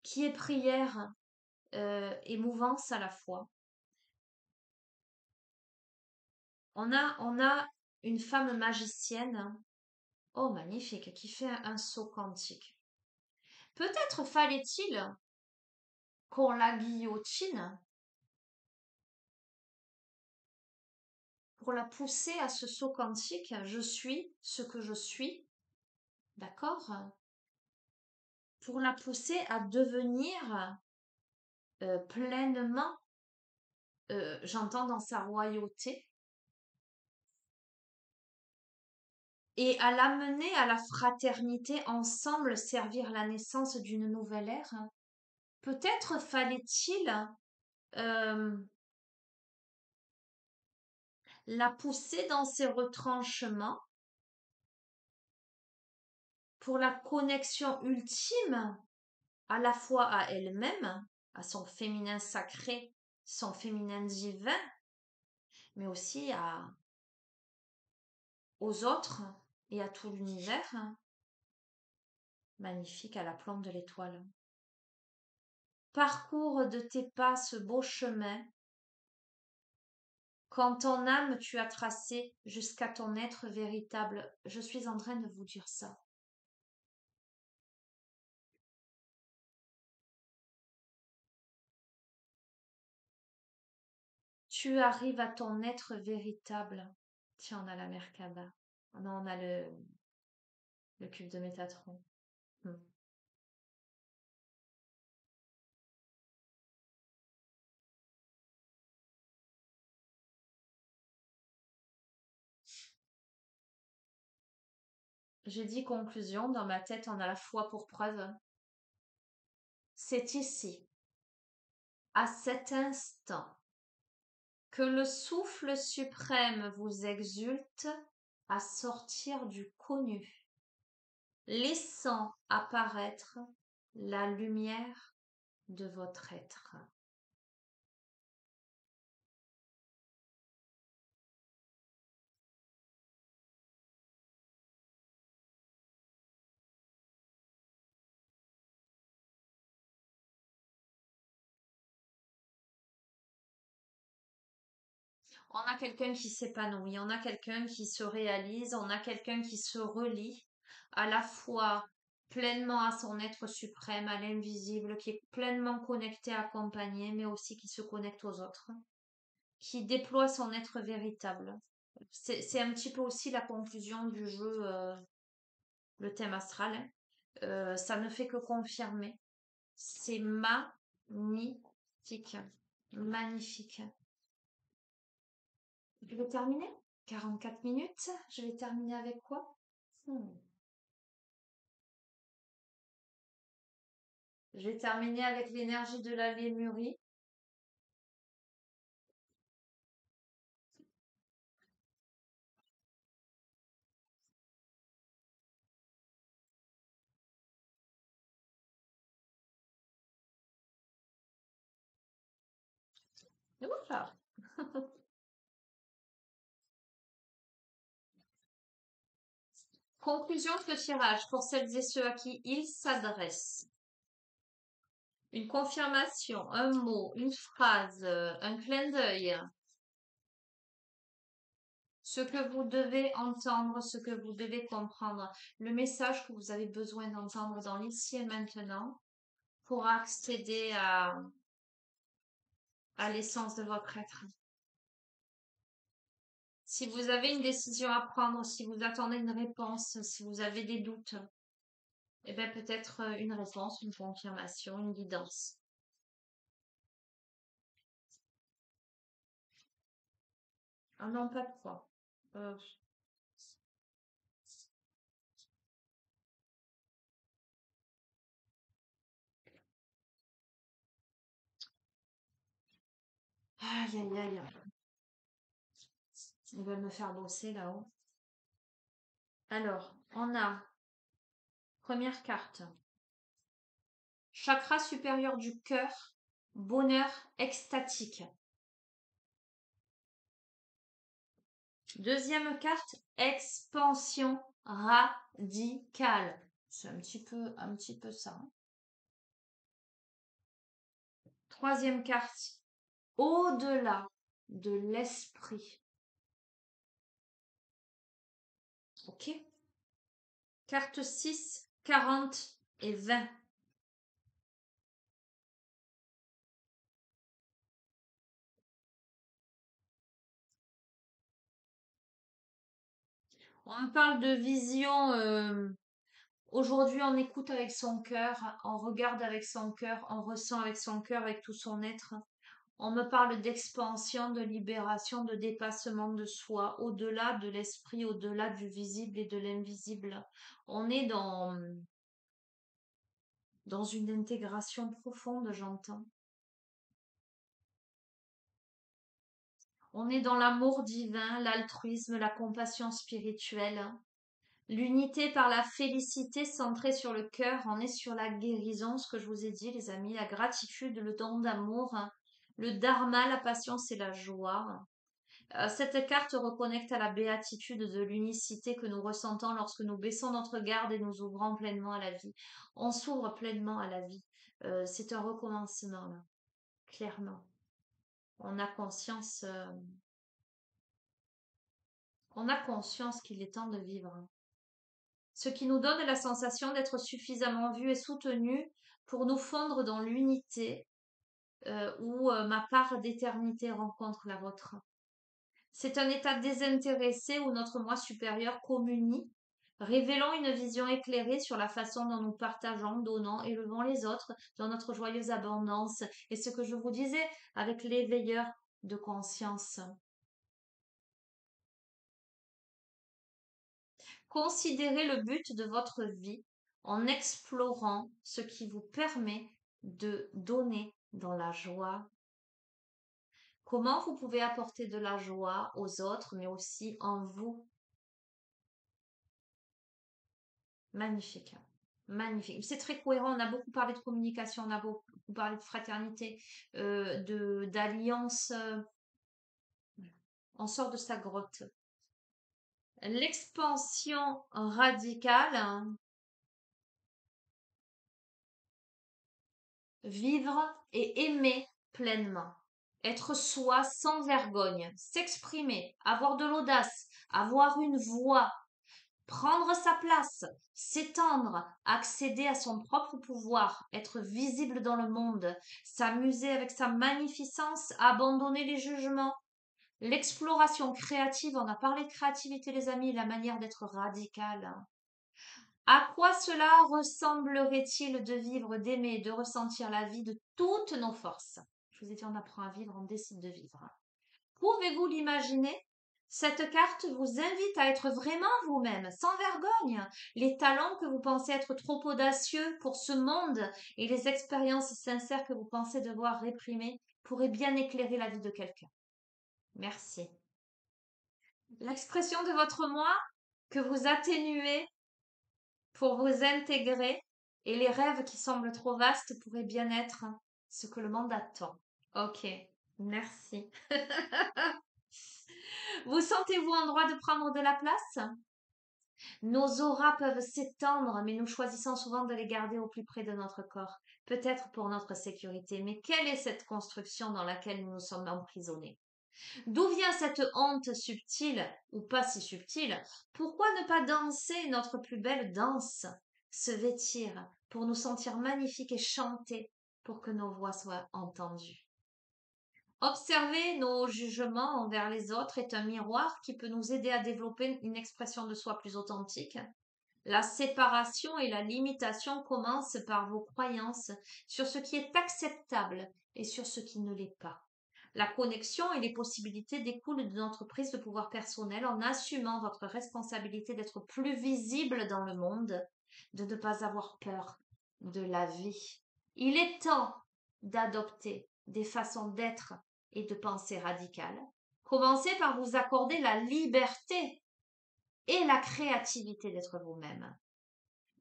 qui est prière et mouvance à la fois. On a une femme magicienne, oh magnifique, qui fait un saut quantique. Peut-être fallait-il qu'on la guillotine pour la pousser à ce saut quantique. Je suis ce que je suis, d'accord? Pour la pousser à devenir pleinement, j'entends dans sa royauté, et à l'amener à la fraternité, ensemble servir la naissance d'une nouvelle ère. Peut-être fallait-il euh, la pousser dans ses retranchements pour la connexion ultime à la fois à elle-même, à son féminin sacré, son féminin divin, mais aussi aux autres et à tout l'univers. Magnifique à la plombe de l'étoile. Parcours de tes pas ce beau chemin qu'en ton âme tu as tracé jusqu'à ton être véritable. Je suis en train de vous dire ça. Tu arrives à ton être véritable. Tiens, on a la Merkaba. Non, on a le cube de Métatron. Hmm. J'ai dit conclusion, dans ma tête, on a la foi pour preuve. C'est ici, à cet instant, que le souffle suprême vous exulte à sortir du connu, laissant apparaître la lumière de votre être. On a quelqu'un qui s'épanouit, on a quelqu'un qui se réalise, on a quelqu'un qui se relie à la fois pleinement à son être suprême, à l'invisible, qui est pleinement connecté, accompagné, mais aussi qui se connecte aux autres, qui déploie son être véritable. C'est un petit peu aussi la conclusion du jeu, le thème astral, hein. Ça ne fait que confirmer. C'est magnifique. Magnifique. Je vais terminer. 44 minutes. Je vais terminer avec quoi? Je vais terminer avec l'énergie de la lémurie. Et voilà. Conclusion de ce tirage pour celles et ceux à qui il s'adresse. Une confirmation, un mot, une phrase, un clin d'œil. Ce que vous devez entendre, ce que vous devez comprendre, le message que vous avez besoin d'entendre dans l'ici et maintenant pour accéder à l'essence de votre être. Si vous avez une décision à prendre, si vous attendez une réponse, si vous avez des doutes, eh bien peut-être une réponse, une confirmation, une guidance. Ah non, pas de quoi. Aïe, aïe, aïe. Ils veulent me faire bosser là-haut. Alors, on a première carte. Chakra supérieur du cœur, bonheur extatique. Deuxième carte, expansion radicale. C'est un petit peu ça. Troisième carte, au-delà de l'esprit. Ok. Carte 6, 40 et 20. On parle de vision. Aujourd'hui, on écoute avec son cœur, on regarde avec son cœur, on ressent avec son cœur, avec tout son être. On me parle d'expansion, de libération, de dépassement de soi, au-delà de l'esprit, au-delà du visible et de l'invisible. On est dans une intégration profonde, j'entends. On est dans l'amour divin, l'altruisme, la compassion spirituelle. L'unité par la félicité centrée sur le cœur, on est sur la guérison, ce que je vous ai dit, les amis, la gratitude, le don d'amour, le dharma, la patience et la joie. Cette carte reconnecte à la béatitude de l'unicité que nous ressentons lorsque nous baissons notre garde et nous ouvrons pleinement à la vie. On s'ouvre pleinement à la vie. C'est un recommencement, là, clairement. On a conscience, on a conscience qu'il est temps de vivre. Ce qui nous donne la sensation d'être suffisamment vus et soutenus pour nous fondre dans l'unité où ma part d'éternité rencontre la vôtre. C'est un état désintéressé où notre moi supérieur communie, révélant une vision éclairée sur la façon dont nous partageons, donnons, élevons les autres dans notre joyeuse abondance. Et ce que je vous disais avec l'éveilleur de conscience. Considérez le but de votre vie en explorant ce qui vous permet de donner dans la joie. Comment vous pouvez apporter de la joie aux autres, mais aussi en vous. Magnifique. Magnifique. C'est très cohérent. On a beaucoup parlé de communication, on a beaucoup parlé de fraternité, d'alliance. On sort de sa grotte. L'expansion radicale, vivre et aimer pleinement. Être soi sans vergogne, s'exprimer, avoir de l'audace, avoir une voix, prendre sa place, s'étendre, accéder à son propre pouvoir, être visible dans le monde, s'amuser avec sa magnificence, abandonner les jugements. L'exploration créative, on a parlé de créativité les amis, la manière d'être radical. À quoi cela ressemblerait-il de vivre, d'aimer, de ressentir la vie de toutes nos forces? Je vous ai dit, on apprend à vivre, on décide de vivre. Pouvez-vous l'imaginer? Cette carte vous invite à être vraiment vous-même, sans vergogne. Les talents que vous pensez être trop audacieux pour ce monde et les expériences sincères que vous pensez devoir réprimer pourraient bien éclairer la vie de quelqu'un. Merci. L'expression de votre moi que vous atténuez pour vous intégrer et les rêves qui semblent trop vastes pourraient bien être ce que le monde attend. Ok, merci. Vous sentez-vous en droit de prendre de la place? Nos auras peuvent s'étendre, mais nous choisissons souvent de les garder au plus près de notre corps. peut-être pour notre sécurité, mais quelle est cette construction dans laquelle nous nous sommes emprisonnés? D'où vient cette honte subtile ou pas si subtile? Pourquoi ne pas danser notre plus belle danse, se vêtir pour nous sentir magnifiques et chanter pour que nos voix soient entendues? Observer nos jugements envers les autres est un miroir qui peut nous aider à développer une expression de soi plus authentique. La séparation et la limitation commencent par vos croyances sur ce qui est acceptable et sur ce qui ne l'est pas. La connexion et les possibilités découlent de notre prise de pouvoir personnel en assumant votre responsabilité d'être plus visible dans le monde, de ne pas avoir peur de la vie. Il est temps d'adopter des façons d'être et de penser radicales. Commencez par vous accorder la liberté et la créativité d'être vous-même.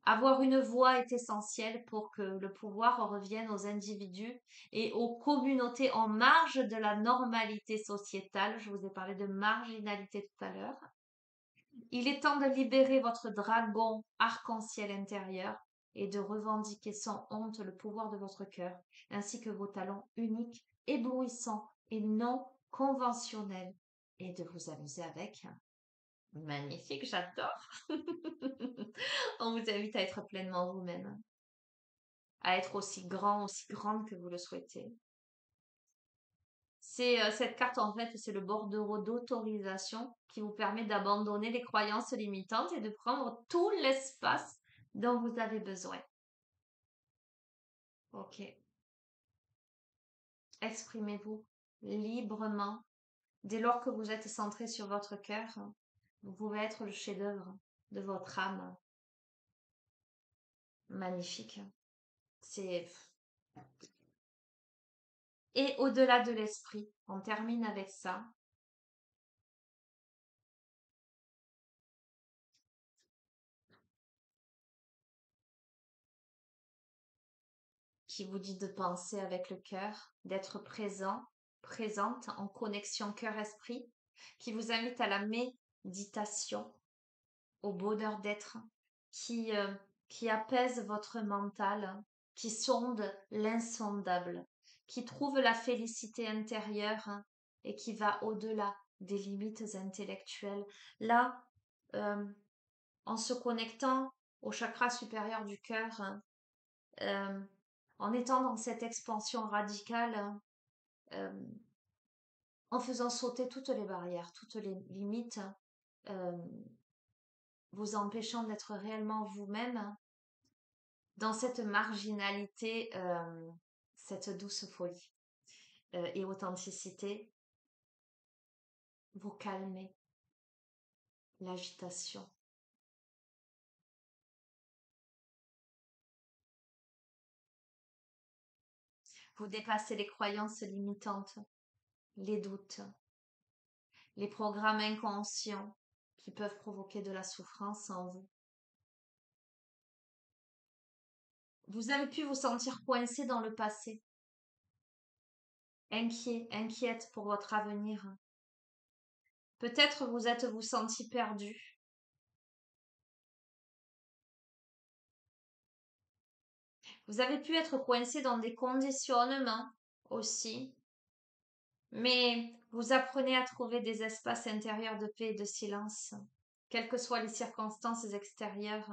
Avoir une voix est essentiel pour que le pouvoir revienne aux individus et aux communautés en marge de la normalité sociétale. Je vous ai parlé de marginalité tout à l'heure. Il est temps de libérer votre dragon arc-en-ciel intérieur et de revendiquer sans honte le pouvoir de votre cœur, ainsi que vos talents uniques, éblouissants et non conventionnels, et de vous amuser avec. Magnifique, j'adore. On vous invite à être pleinement vous-même, à être aussi grand, aussi grande que vous le souhaitez. C'est cette carte, en fait, c'est le bordereau d'autorisation qui vous permet d'abandonner les croyances limitantes et de prendre tout l'espace dont vous avez besoin. Ok. Exprimez-vous librement. Dès lors que vous êtes centré sur votre cœur, vous pouvez être le chef-d'œuvre de votre âme. Magnifique. C'est Et au-delà de l'esprit, on termine avec ça. Qui vous dit de penser avec le cœur, d'être présent, présente en connexion cœur-esprit, qui vous invite à la méditation, au bonheur d'être, qui, euh, qui apaise votre mental, qui sonde l'insondable, qui trouve la félicité intérieure et qui va au-delà des limites intellectuelles. Là, en se connectant au chakra supérieur du cœur, euh, en étant dans cette expansion radicale, euh, en faisant sauter toutes les barrières, toutes les limites, euh, vous empêchant d'être réellement vous-même, dans cette marginalité, cette douce folie et authenticité, vous calmez l'agitation. Vous dépassez les croyances limitantes, les doutes, les programmes inconscients qui peuvent provoquer de la souffrance en vous. Vous avez pu vous sentir coincé dans le passé, inquiet, inquiète pour votre avenir. Peut-être vous êtes-vous senti perdu. Vous avez pu être coincé dans des conditionnements aussi, mais vous apprenez à trouver des espaces intérieurs de paix et de silence, quelles que soient les circonstances extérieures.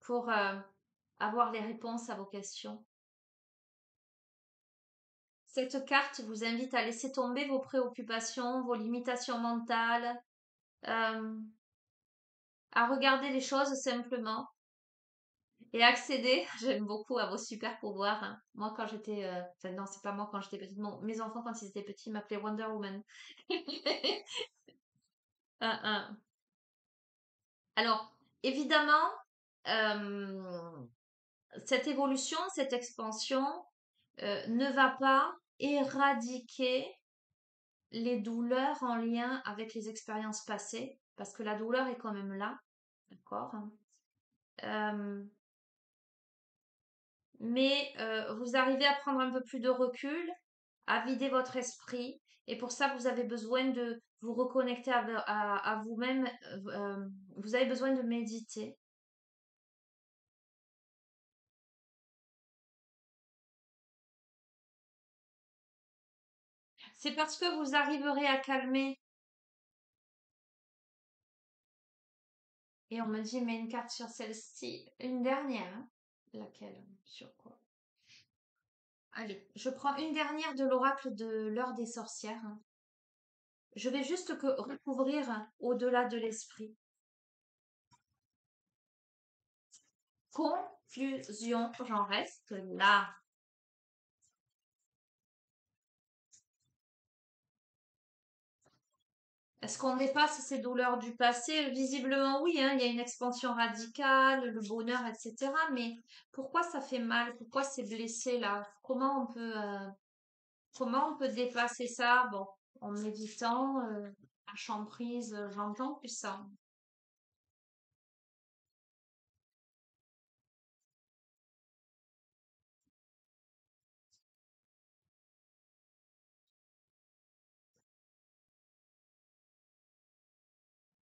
Pour avoir les réponses à vos questions. Cette carte vous invite à laisser tomber vos préoccupations, vos limitations mentales, euh, à regarder les choses simplement et accéder, j'aime beaucoup, à vos super pouvoirs. Hein. Moi, quand j'étais... enfin, non, c'est pas moi quand j'étais petite. Mes enfants, quand ils étaient petits, m'appelaient Wonder Woman. Alors, évidemment, euh, cette évolution, cette expansion ne va pas éradiquer les douleurs en lien avec les expériences passées, parce que la douleur est quand même là, d'accord? Euh, mais vous arrivez à prendre un peu plus de recul, à vider votre esprit. Et pour ça, vous avez besoin de vous reconnecter à vous-même. Vous avez besoin de méditer. C'est parce que vous arriverez à calmer. Et on me dit, mais une carte sur celle-ci. Une dernière, hein. Laquelle? Sur quoi? Allez, je prends une dernière de l'oracle de l'heure des sorcières, hein. Je vais juste recouvrir au-delà de l'esprit. Confusion, j'en reste là. Est-ce qu'on dépasse ces douleurs du passé? Visiblement oui, hein, il y a une expansion radicale, le bonheur, etc. Mais pourquoi ça fait mal? Pourquoi c'est blessé là? Comment on peut dépasser ça? Bon, en méditant, lâchant prise, j'entends plus ça.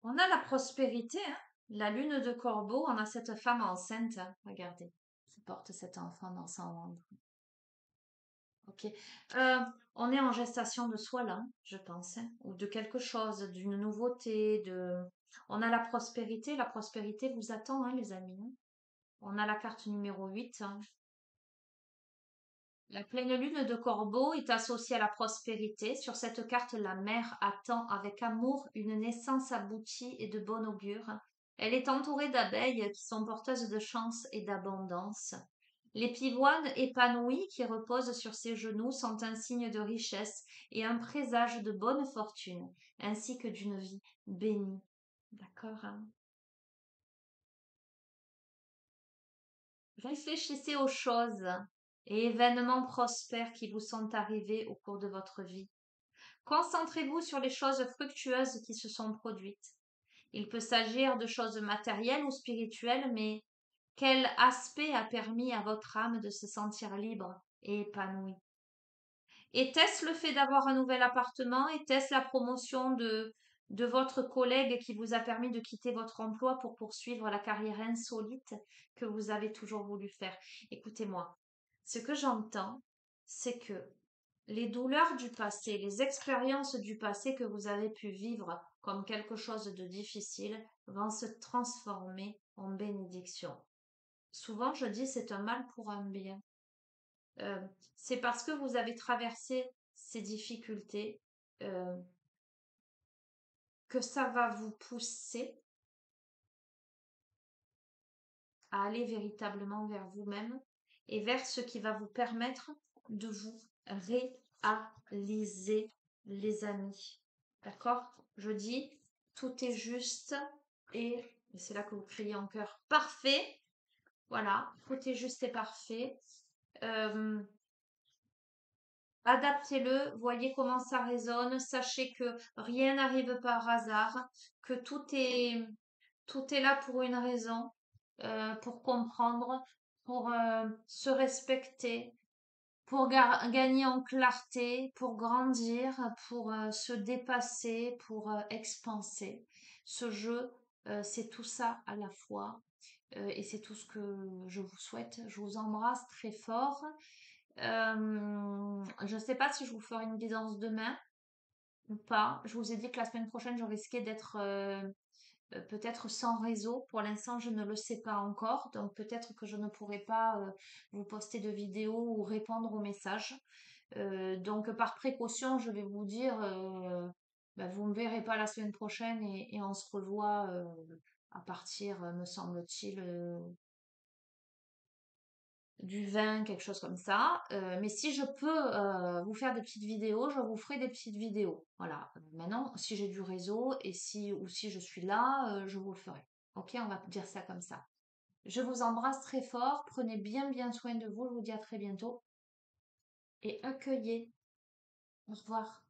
On a la prospérité, hein. La lune de Corbeau, on a cette femme enceinte, hein, regardez, qui porte cet enfant dans son ventre. Ok. Euh, on est en gestation de soi là, je pense, hein, ou de quelque chose, d'une nouveauté, de. On a la prospérité. La prospérité vous attend, hein, les amis, hein. On a la carte numéro 8, hein. La pleine lune de Corbeau est associée à la prospérité. Sur cette carte, la mère attend avec amour une naissance aboutie et de bon augure. Elle est entourée d'abeilles qui sont porteuses de chance et d'abondance. Les pivoines épanouies qui reposent sur ses genoux sont un signe de richesse et un présage de bonne fortune, ainsi que d'une vie bénie. D'accord, hein? Réfléchissez aux choses et événements prospères qui vous sont arrivés au cours de votre vie. Concentrez-vous sur les choses fructueuses qui se sont produites. Il peut s'agir de choses matérielles ou spirituelles, mais quel aspect a permis à votre âme de se sentir libre et épanouie? Était-ce le fait d'avoir un nouvel appartement? Était-ce la promotion de votre collègue qui vous a permis de quitter votre emploi pour poursuivre la carrière insolite que vous avez toujours voulu faire? Écoutez-moi, ce que j'entends, c'est que les douleurs du passé, les expériences du passé que vous avez pu vivre comme quelque chose de difficile vont se transformer en bénédiction. Souvent, je dis c'est un mal pour un bien. Euh, c'est parce que vous avez traversé ces difficultés euh, que ça va vous pousser à aller véritablement vers vous-même et vers ce qui va vous permettre de vous réaliser, les amis. D'accord? Je dis, tout est juste et c'est là que vous criez en cœur. Parfait. Voilà, tout est juste et parfait. Euh, Adaptez-le, voyez comment ça résonne, sachez que rien n'arrive par hasard, que tout est là pour une raison, pour comprendre, pour se respecter, pour gagner en clarté, pour grandir, pour se dépasser, pour expanser. Ce jeu, c'est tout ça à la fois. Et c'est tout ce que je vous souhaite. Je vous embrasse très fort. Je ne sais pas si je vous ferai une guidance demain ou pas. Je vous ai dit que la semaine prochaine, je risquais d'être peut-être sans réseau. Pour l'instant, je ne le sais pas encore. Donc peut-être que je ne pourrai pas vous poster de vidéos ou répondre aux messages. Donc par précaution, je vais vous dire, vous ne me verrez pas la semaine prochaine et on se revoit à partir, me semble-t-il, du vin, quelque chose comme ça. Mais si je peux vous faire des petites vidéos, je vous ferai des petites vidéos. Voilà. Maintenant, si j'ai du réseau et si je suis là, je vous le ferai. Ok, on va dire ça comme ça. Je vous embrasse très fort. Prenez bien soin de vous. Je vous dis à très bientôt et accueillez. Au revoir.